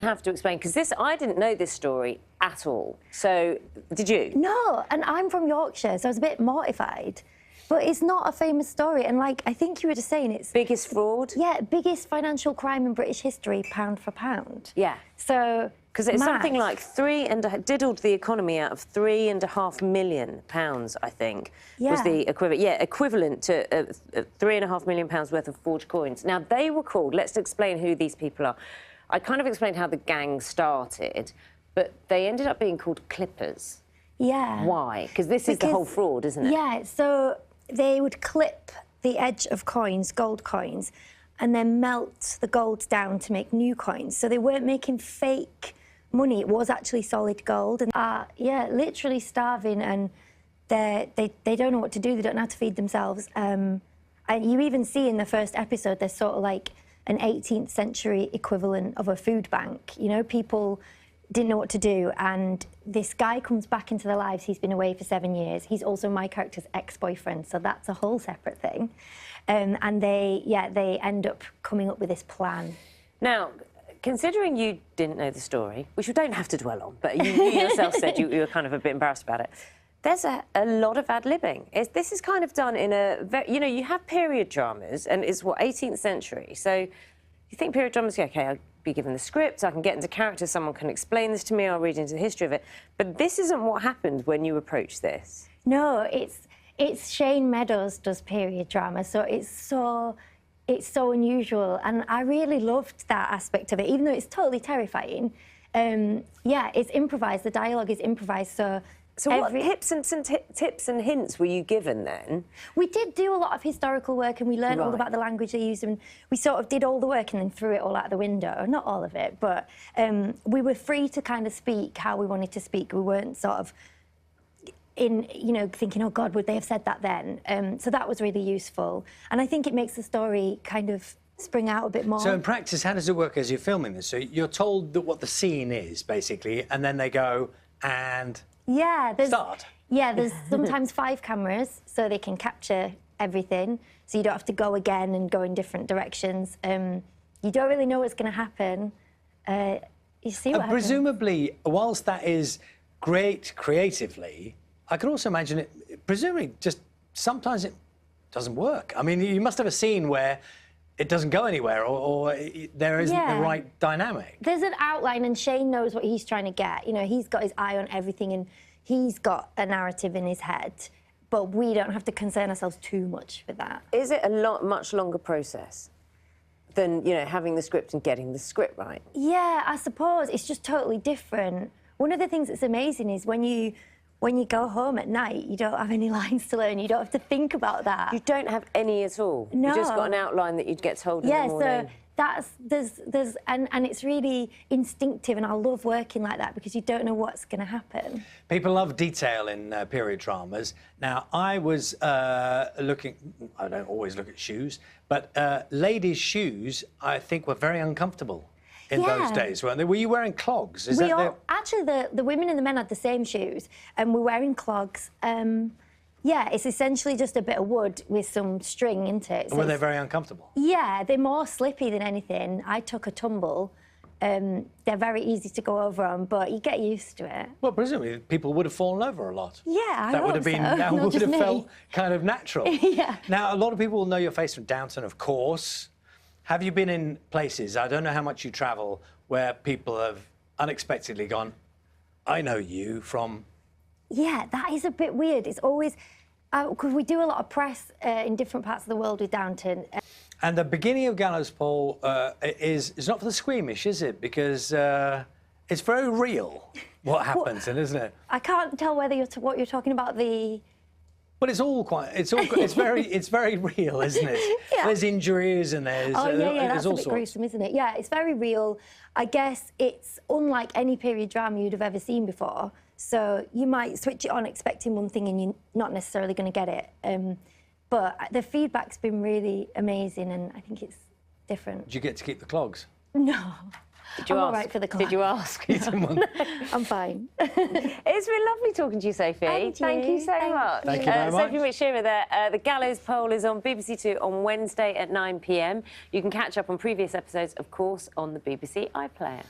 Have to explain, because I didn't know this story at all. So, did you? No, and I'm from Yorkshire, so I was a bit mortified. But it's not a famous story, and like I think you were just saying, it's biggest fraud. Yeah, biggest financial crime in British history, pound for pound. Yeah. So because it's something like diddled the economy out of £3.5 million, I think, was the equivalent. Yeah, equivalent to £3.5 million worth of forged coins. Now they were called. Let's explain who these people are. I kind of explained how the gang started, but they ended up being called clippers. Yeah. Why? Because this is the whole fraud, isn't it? Yeah, so they would clip the edge of coins, gold coins, and then melt the gold down to make new coins. So they weren't making fake money, it was actually solid gold. And yeah, literally starving, and they don't know what to do, they don't know how to feed themselves. And you even see in the first episode, there's sort of like an 18th century equivalent of a food bank. You know, people didn't know what to do, and this guy comes back into their lives. He's been away for 7 years. He's also my character's ex-boyfriend, so that's a whole separate thing. And they end up coming up with this plan. Now, considering you didn't know the story, which we don't have to dwell on, but you yourself said you were kind of a bit embarrassed about it, there's a lot of ad-libbing. This is kind of done in a very... You know, you have period dramas, and it's, what, 18th century? So you think period dramas, OK, I'll be given the script, I can get into character, someone can explain this to me, I'll read into the history of it. But this isn't what happened when you approached this. No, it's Shane Meadows does period drama, so it's so unusual, and I really loved that aspect of it, even though it's totally terrifying. Yeah, it's improvised, the dialogue is improvised, so... So what tips and hints were you given then? We did do a lot of historical work, and we learned all about the language they used, and we sort of did all the work and then threw it all out the window. Not all of it, but we were free to kind of speak how we wanted to speak. We weren't sort of thinking, oh God, would they have said that then? So that was really useful, and I think it makes the story kind of spring out a bit more. So in practice, how does it work as you're filming this? So you're told that what the scene is, basically, and then they go and... Yeah, there's sometimes 5 cameras, so they can capture everything. So you don't have to go again and go in different directions. You don't really know what's going to happen. You see what happens. Presumably, whilst that is great creatively, I can also imagine it, presumably, just sometimes it doesn't work. I mean, you must have a scene where it doesn't go anywhere, or there isn't the right dynamic. There's an outline, and Shane knows what he's trying to get. You know, he's got his eye on everything, and he's got a narrative in his head, but we don't have to concern ourselves too much with that. Is it a much longer process than, you know, having the script and getting the script right? Yeah, I suppose. It's just totally different. One of the things that's amazing is when you go home at night, you don't have any lines to learn. You don't have to think about that. You don't have any at all? No. You just got an outline that you'd get told in the morning? Yeah, so and it's really instinctive, and I love working like that because you don't know what's going to happen. People love detail in period dramas. Now, I was looking... I don't always look at shoes, but ladies' shoes, I think, were very uncomfortable in those days, weren't they? Were you wearing clogs? Actually, the women and the men had the same shoes, and we're wearing clogs. Yeah, it's essentially just a bit of wood with some string into it. So were they very uncomfortable? Yeah, they're more slippy than anything. I took a tumble. They're very easy to go over on, but you get used to it. Well, presumably people would have fallen over a lot. Yeah, I that would have been. That would have felt kind of natural. Yeah. Now, a lot of people will know your face from Downton, of course. Have you been in places, I don't know how much you travel, where people have unexpectedly gone, I know you from... Yeah, that is a bit weird. It's always... Because we do a lot of press in different parts of the world with Downton. And the beginning of Gallows, Paul, is not for the squeamish, is it? Because it's very real, what happens, isn't it? I can't tell whether what you're talking about the... Well, it's very real, isn't it? Yeah. There's injuries and there's that's all a bit sorts. gruesome, isn't it? Yeah, it's very real. I guess it's unlike any period drama you'd have ever seen before. So you might switch it on expecting one thing and you're not necessarily going to get it. But the feedback's been really amazing, and I think it's different. Did you get to keep the clogs? No. Did you I'm ask? all right for the clogs. Did you ask? No, I'm fine. It's been lovely talking to you, Sophie. Thank you so much. Thank you very much. Sophie McShera there. The Gallows poll is on BBC Two on Wednesday at 9 p.m. You can catch up on previous episodes, of course, on the BBC iPlayer.